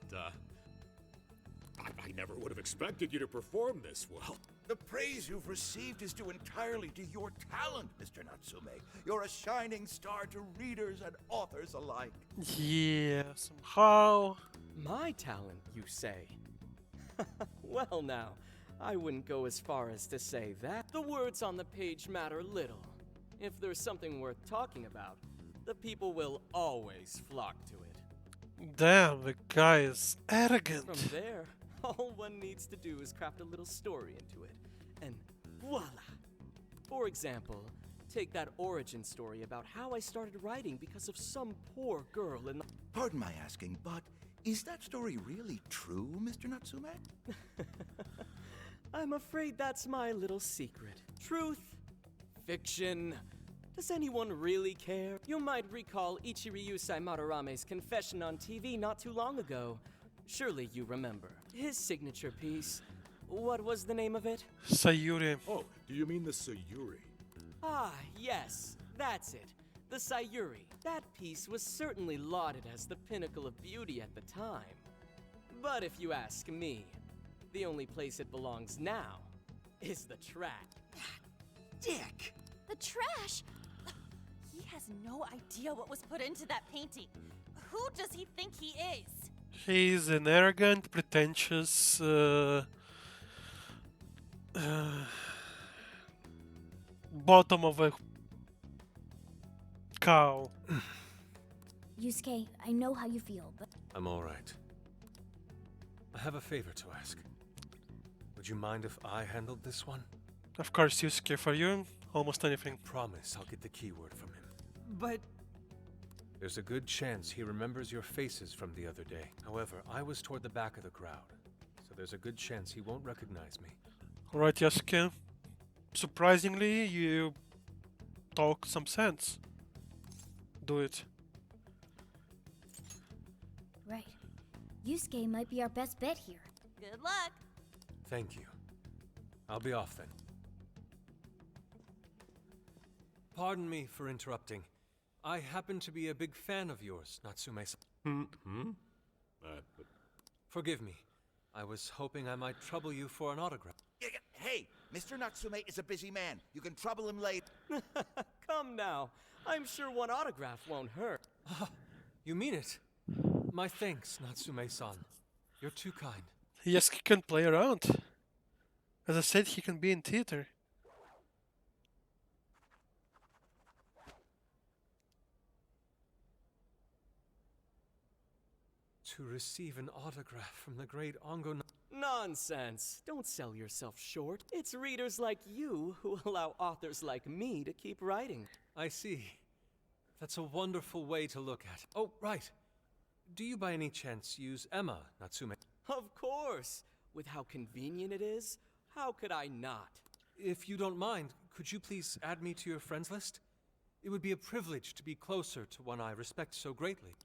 I never would have expected you to perform this well. The praise you've received is due entirely to your talent, Mr. Natsume. You're a shining star to readers and authors alike. Yeah, somehow. My talent, you say? Well now, I wouldn't go as far as to say that. The words on the page matter little. If there's something worth talking about, the people will always flock to it. Damn, the guy is arrogant. From there, all one needs to do is craft a little story into it, and voila! For example, take that origin story about how I started writing because of some poor girl in the— Pardon my asking, but is that story really true, Mr. Natsume? I'm afraid that's my little secret. Truth, fiction. Does anyone really care? You might recall Ichiryusai Madarame's confession on TV not too long ago. Surely you remember. His signature piece. What was the name of it? Sayuri. Oh, do you mean the Sayuri? Ah, yes. That's it. The Sayuri. That piece was certainly lauded as the pinnacle of beauty at the time. But if you ask me, the only place it belongs now is the trash. Dick! The trash? He has no idea what was put into that painting. Who does he think he is? He's an arrogant, pretentious, bottom of a cow. Yusuke, I know how you feel, but I'm all right. I have a favor to ask. Would you mind if I handled this one? Of course, Yusuke, for you, almost anything. Promise I'll get the keyword from him. But there's a good chance he remembers your faces from the other day. However, I was toward the back of the crowd, so there's a good chance he won't recognize me. Alright, Yusuke. Surprisingly, you talk some sense. Do it. right. Yusuke might be our best bet here. Good luck. Thank you. I'll be off then. Pardon me for interrupting. I happen to be a big fan of yours, Natsume-san. Forgive me. I was hoping I might trouble you for an autograph. Hey, Mr. Natsume is a busy man. You can trouble him later. Come now. I'm sure one autograph won't hurt. You mean it? My thanks, Natsume-san. You're too kind. Yusuke can play around. As I said, he can be in theater. To receive an autograph from the great Ongo... Nonsense. Don't sell yourself short. It's readers like you who allow authors like me to keep writing. I see. That's a wonderful way to look at it. Oh, right. Do you by any chance use Emma, Natsume? Of course. With how convenient it is, how could I not? If you don't mind, could you please add me to your friends list? It would be a privilege to be closer to one I respect so greatly.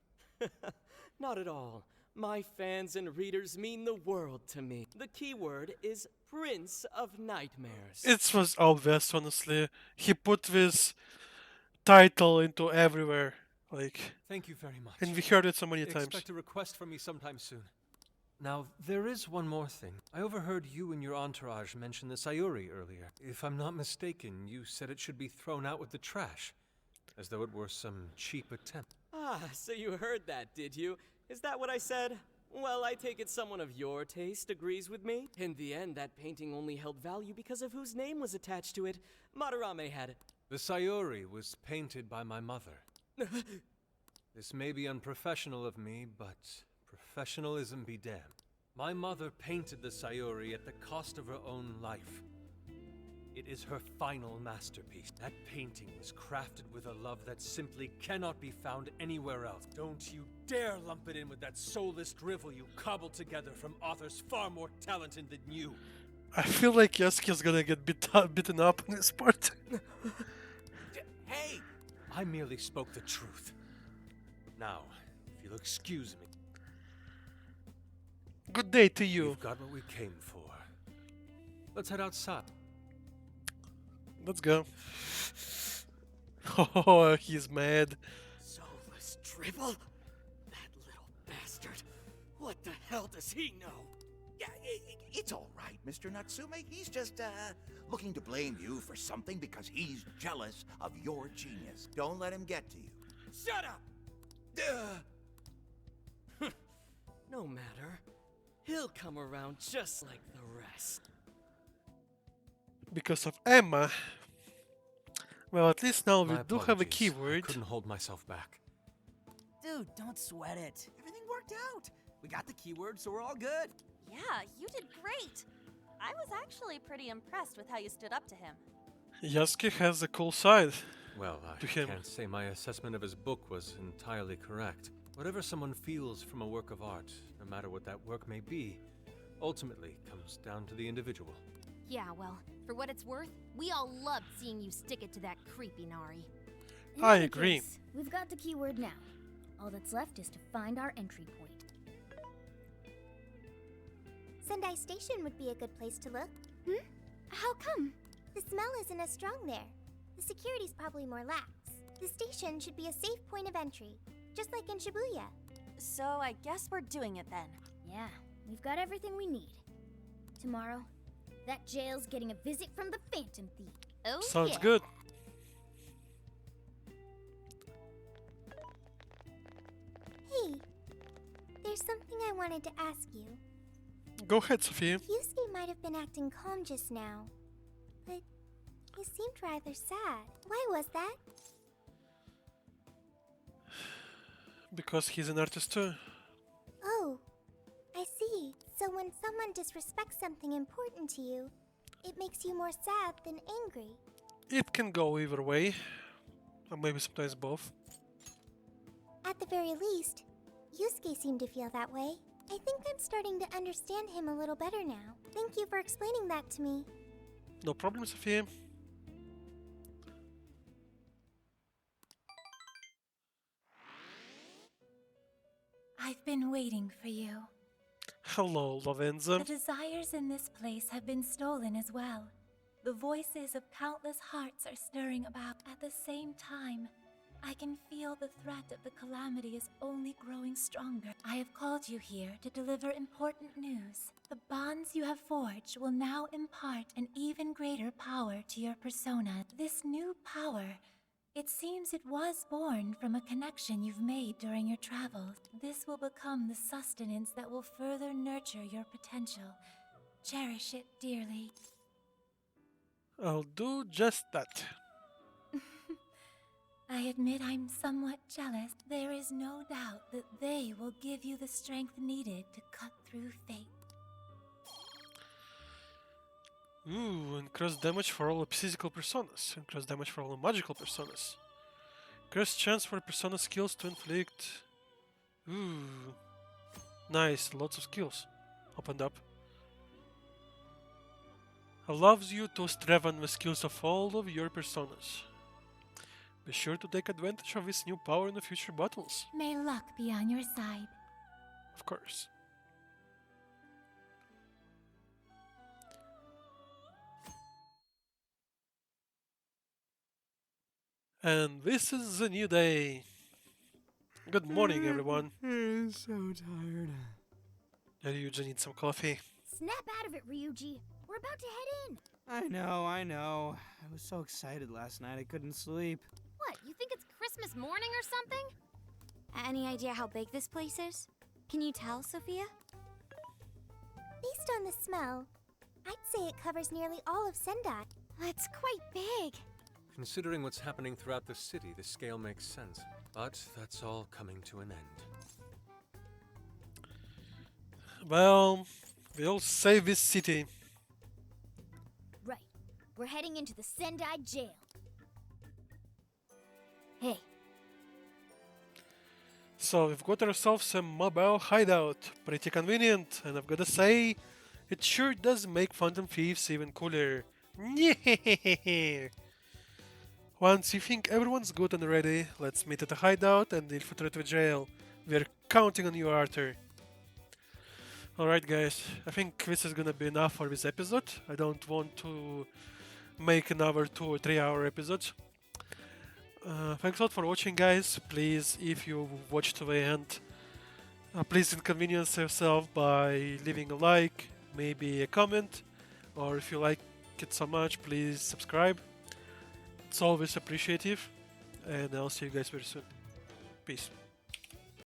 Not at all. My fans and readers mean the world to me. The keyword is Prince of Nightmares. It was obvious, honestly. He put this title into everywhere. Like, thank you very much. And we heard it so many times. Expect a request from me sometime soon. Now, there is one more thing. I overheard you and your entourage mention the Sayuri earlier. If I'm not mistaken, you said it should be thrown out with the trash, as though it were some cheap attempt. Ah, so you heard that, did you? Is that what I said? Well, I take it someone of your taste agrees with me. In the end, that painting only held value because of whose name was attached to it. Madarame had it. The Sayuri was painted by my mother. This may be unprofessional of me, but professionalism be damned. My mother painted the Sayuri at the cost of her own life. It is her final masterpiece. That painting was crafted with a love that simply cannot be found anywhere else. Don't you dare lump it in with that soulless drivel you cobbled together from authors far more talented than you. I feel like Yasuke's gonna get beaten up in this part. Hey! I merely spoke the truth. Now, if you'll excuse me. Good day to you. We've got what we came for. Let's head outside. Let's go. Oh, he's mad. Soulless drivel? That little bastard. What the hell does he know? Yeah, it's all right, Mr. Natsume. He's just, looking to blame you for something because he's jealous of your genius. Don't let him get to you. Shut up! No matter. He'll come around just like the rest. Because of Emma. Well, at least now we My do have a apologies. keyword. I couldn't hold myself back. Dude, don't sweat it. Everything worked out. We got the keyword, so we're all good. Yeah, you did great. I was actually pretty impressed with how you stood up to him. Yasuke has a cool side. Well, I to him. can't say my assessment of his book was entirely correct. Whatever someone feels from a work of art, no matter what that work may be, ultimately comes down to the individual. Yeah, well, for what it's worth, we all loved seeing you stick it to that creepy Nari. In I any agree. case, we've got the keyword now. All that's left is to find our entry point. Sendai Station would be a good place to look. Hmm? How come? The smell isn't as strong there. The security's probably more lax. The station should be a safe point of entry, just like in Shibuya. So I guess we're doing it then. Yeah, we've got everything we need. Tomorrow, that jail's getting a visit from the Phantom Thief. Oh, Sounds yeah. good. Hey, there's something I wanted to ask you. Go ahead, Sophia. Yusuke might have been acting calm just now, but he seemed rather sad. Why was that? Because he's an artist too. Oh, I see. So when someone disrespects something important to you, it makes you more sad than angry. It can go either way. Or maybe sometimes both. At the very least, Yusuke seemed to feel that way. I think I'm starting to understand him a little better now. Thank you for explaining that to me. No problem, Sophia. I've been waiting for you. Hello, Lorenzo. The desires in this place have been stolen as well. The voices of countless hearts are stirring about. At the same time, I can feel the threat of the calamity is only growing stronger. I have called you here to deliver important news. The bonds you have forged will now impart an even greater power to your persona. This new power, it seems it was born from a connection you've made during your travels. This will become the sustenance that will further nurture your potential. Cherish it dearly. I'll do just that. I admit I'm somewhat jealous. There is no doubt that they will give you the strength needed to cut through fate. Ooh, increase damage for all physical personas. Increase damage for all magical personas. Increase chance for persona skills to inflict. Ooh. Nice, lots of skills. Opened up. Allows you to strengthen the skills of all of your personas. Be sure to take advantage of this new power in the future battles. May luck be on your side. Of course. And this is a new day. Good morning, everyone. I'm so tired. You just need some coffee. Snap out of it, Ryuji. We're about to head in. I know. I was so excited last night I couldn't sleep. What, you think it's Christmas morning or something? Any idea how big this place is? Can you tell, Sophia? Based on the smell, I'd say it covers nearly all of Sendai. That's quite big. Considering what's happening throughout the city, the scale makes sense. But that's all coming to an end. Well, we'll save this city. Right. We're heading into the Sendai jail. Hey. So we've got ourselves a mobile hideout. Pretty convenient, and I've gotta say, It sure does make Phantom Thieves even cooler. Once you think everyone's good and ready, let's meet at the hideout and infiltrate the jail. We're counting on you, Arthur. Alright guys, I think this is gonna be enough for this episode. I don't want to make another 2 or 3 hour episodes. Thanks a lot for watching, guys. Please, if you watched to the end, please inconvenience yourself by leaving a like, maybe a comment, or if you like it so much, please subscribe. It's always appreciative, and I'll see you guys very soon. Peace.